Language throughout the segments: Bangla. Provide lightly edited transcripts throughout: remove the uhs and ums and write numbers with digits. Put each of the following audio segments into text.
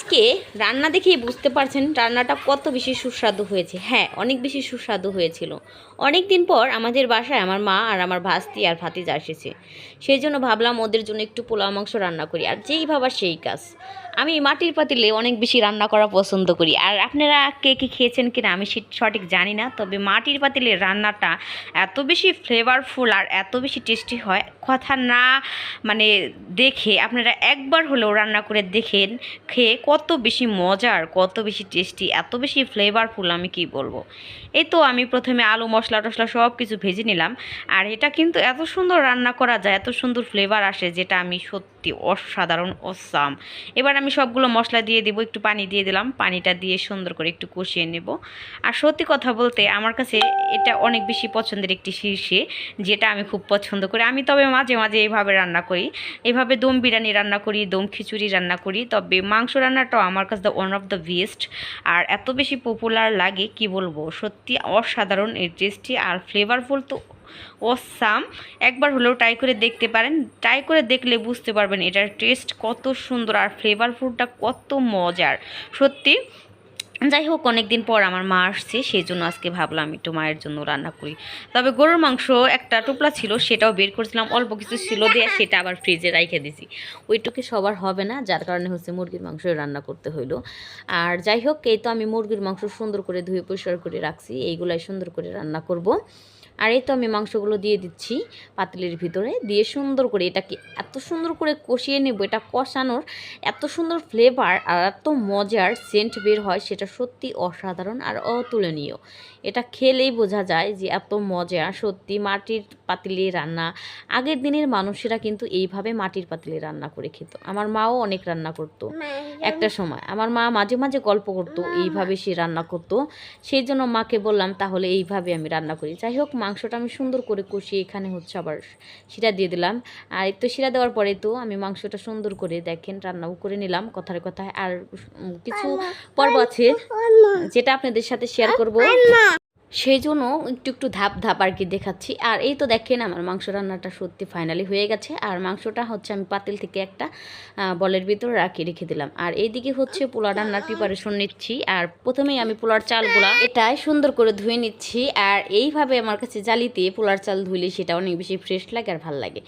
আজকে রান্না দেখেই বুঝতে পারছেন রান্নাটা কত বেশি সুস্বাদু হয়েছে। হ্যাঁ, অনেক বেশি সুস্বাদু হয়েছিল। অনেক দিন পর আমাদের বাসায় আমার মা আর আমার ভাস্তি আর ভাতিজা এসেছে, সেই জন্য ভাবলাম ওদের জন্য একটু পোলাও মাংস রান্না করি। আর যেই ভাবার সেই কাজ। আমি মাটির পাতিলে অনেক বেশি রান্না করা পছন্দ করি। আর আপনারা কে কে খেয়েছেন কিনা আমি সঠিক জানি না, তবে মাটির পাতিলের রান্নাটা এত বেশি ফ্লেভারফুল আর এত বেশি টেস্টি হয়, কথা না মানে দেখে আপনারা একবার হলেও রান্না করে দেখেন, খেয়ে কত বেশি মজার, কত বেশি টেস্টি, এত বেশি ফ্লেভারফুল আমি কি বলবো। এই তো আমি প্রথমে আলু মশলা টশলা সব কিছু ভেজে নিলাম। আর এটা কিন্তু এত সুন্দর রান্না করা যায়, এত সুন্দর ফ্লেভার আসে, যেটা আমি সত্যি অসাধারণ অসাম। এবার আমি সবগুলো মশলা দিয়ে দেবো, একটু পানি দিয়ে দিলাম, পানিটা দিয়ে সুন্দর করে একটু কষিয়ে নেব। আর সত্যি কথা বলতে আমার কাছে এটা অনেক বেশি পছন্দের একটি শীর্ষে, যেটা আমি খুব পছন্দ করি। আমি তবে মাঝে মাঝে এইভাবে রান্না করি, এইভাবে দম বিরিয়ানি রান্না করি, দম খিচুড়ি রান্না করি, তবে মাংস রান্নাটাও আমার কাছে ওয়ান অফ দ্য বেস্ট। আর এত বেশি পপুলার লাগে কি বলবো, সত্যি অসাধারণ এই টেস্টি আর ফ্লেভারফুল তো অসাম। একবার হলেও ট্রাই করে দেখতে পারেন, ট্রাই করে দেখলে বুঝতে পারবেন এটার টেস্ট কত সুন্দর আর ফ্লেভারফুলটা কত মজার সত্যি। যাই হোক, অনেকদিন পর আমার মা আসছে, সেই জন্য আজকে ভাবলাম একটু মায়ের জন্য রান্না করি। তবে গরুর মাংস একটা টোপলা ছিল, সেটাও বের করেছিলাম, অল্প কিছু ছিল দিয়ে সেটা আবার ফ্রিজে রেখে দিছি। ওইটুকু সবার হবে না, যার কারণে হচ্ছে মুরগির মাংস রান্না করতে হইলো। আর যাই হোক, এই তো আমি মুরগির মাংস সুন্দর করে ধুয়ে পরিষ্কার করে রাখছি, এইগুলাই সুন্দর করে রান্না করব। আর এই তো আমি মাংসগুলো দিয়ে দিচ্ছি পাতিলের ভিতরে, দিয়ে সুন্দর করে এটাকে এত সুন্দর করে কষিয়ে নেব। এটা কষানোর এত সুন্দর ফ্লেভার আর এত মজার সেন্ট বের হয়, সেটা সত্যি অসাধারণ আর অতুলনীয়। এটা খেলেই বোঝা যায় যে এত মজা। সত্যি মাটির পাতিলে রান্না, আগের দিনের মানুষেরা কিন্তু এইভাবে মাটির পাতিলে রান্না করে খেত। আমার মাও অনেক রান্না করতো একটা সময়, আমার মা মাঝে মাঝে গল্প করতো এইভাবে সে রান্না করতো। সেই জন্য মাকে বললাম তাহলে এইভাবে আমি রান্না করি। যাই হোক, মাংসটা আমি সুন্দর করে কষিয়ে এখানে হচ্ছে আবার শিরা দিয়ে দিলাম। আর এই তো শিরা দেওয়ার পরে তো আমি মাংসটা সুন্দর করে দেখেন রান্নাও করে নিলাম কথায় কথায়। আর কিছু পর্ব আছে যেটা আপনাদের সাথে শেয়ার করব, সেই জন্য একটু একটু ধাপ ধাপ আর কি দেখাচ্ছি। আর এই তো দেখেন আমার মাংস রান্নাটা সত্যি ফাইনালি হয়ে গেছে। আর মাংসটা হচ্ছে আমি পাতিল থেকে একটা বলের ভিতরে রেখে দিলাম। আর এইদিকে হচ্ছে পোলা রান্নার প্রিপারেশন নিচ্ছি। আর প্রথমেই আমি পোলার চালগুলা এটাই সুন্দর করে ধুয়ে নিচ্ছি। আর এইভাবে আমার কাছে জালিতে পোলার চাল ধুইলে সেটা অনেক বেশি ফ্রেশ লাগে আর ভালো লাগে।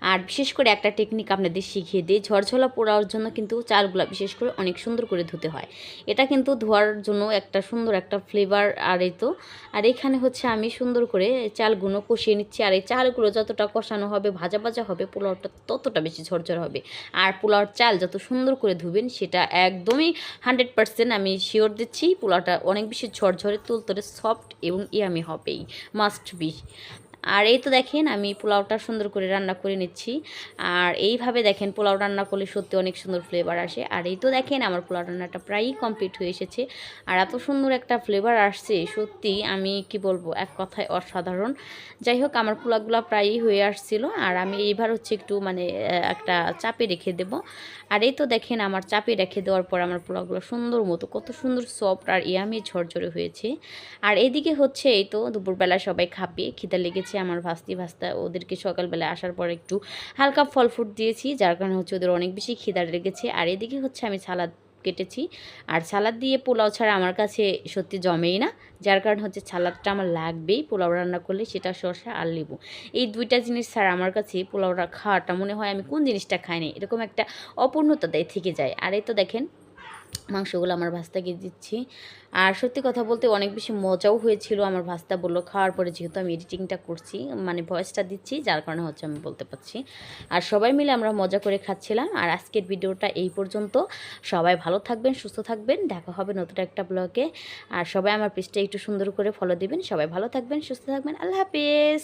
আর বিশেষ করে একটা টেকনিক আপনাদের শিখিয়ে দিই, ঝরঝলা পোড়ার জন্য কিন্তু চালগুলা বিশেষ করে অনেক সুন্দর করে ধুতে হয়। এটা কিন্তু ধোয়ার জন্য একটা সুন্দর একটা ফ্লেভার। আর এই তো আর এখানে হচ্ছে আমি সুন্দর করে চালগুলো কষিয়ে নিচ্ছি। আর এই চালগুলো যতটা কষানো হবে, ভাজা ভাজা হবে, পোলাওটা ততটা বেশি ঝরঝর হবে। আর পোলাওর চাল যত সুন্দর করে ধুবেন সেটা একদমই 100% আমি শিওর দিচ্ছি, পোলাওটা অনেক বেশি ঝরঝরে তুলতুলে সফট এবং ইয়ামি হবেই, মাস্ট বি। আর এই তো দেখেন আমি পোলাওটা সুন্দর করে রান্না করে নিচ্ছি। আর এইভাবে দেখেন পোলাও রান্না করলে সত্যি অনেক সুন্দর ফ্লেভার আসে। আর এই তো দেখেন আমার পোলাও রান্নাটা প্রায়ই কমপ্লিট হয়ে এসেছে। আর এত সুন্দর একটা ফ্লেভার আসছে সত্যি, আমি কি বলবো, এক কথায় অসাধারণ। যাই হোক, আমার পোলাওগুলো প্রায়ই হয়ে আসছিল। আর আমি এইবার হচ্ছে একটু একটা চাপে রেখে দেব। আর এই তো দেখেন আমার চাপে রেখে দেওয়ার পর আমার পোলাওগুলো সুন্দর মতো কত সুন্দর সফট আর ইয়ামি ঝরঝরে হয়েছে। আর এইদিকে হচ্ছে এই তো দুপুরবেলা সবাই খাবে, খিদা লেগেছে আমার ভাস্তা, ওদেরকে সকালবেলা আসার পর একটু হালকা ফল ফ্রুট দিয়েছি, যার কারণে হচ্ছে ওদের অনেক বেশি খিদা লেগেছে। আর এদিকে হচ্ছে আমি সালাদ কেটেছি। আর সালাদ দিয়ে পোলাও ছাড়া আমার কাছে সত্যি জমেই না, যার কারণে হচ্ছে সালাদটা আমার লাগবেই পোলাও রান্না করলে, সেটা শসা আর লেবু। এই দুইটা জিনিস ছাড়া আমার কাছে পোলাওটা খাওয়াটা মনে হয় আমি কোন জিনিসটা খাইনি, এরকম একটা অপূর্ণতা থেকে যায়। আর এই তো দেখেন মাংসগুলো আমার ভাস্তাকে দিচ্ছি। আর সত্যি কথা বলতে অনেক বেশি মজাও হয়েছিল। আমার ভাস্তা বললো খাওয়ার পরে, যেহেতু আমি এডিটিংটা করছি ভয়েসটা দিচ্ছি, যার কারণে হচ্ছে আমি বলতে পারছি। আর সবাই মিলে আমরা মজা করে খাচ্ছিলাম। আর আজকের ভিডিওটা এই পর্যন্ত। সবাই ভালো থাকবেন, সুস্থ থাকবেন, দেখা হবে নতুন একটা ব্লগে। আর সবাই আমার পেজটা একটু সুন্দর করে ফলো দিবেন। সবাই ভালো থাকবেন, সুস্থ থাকবেন, আল্লাহ হাফেজ।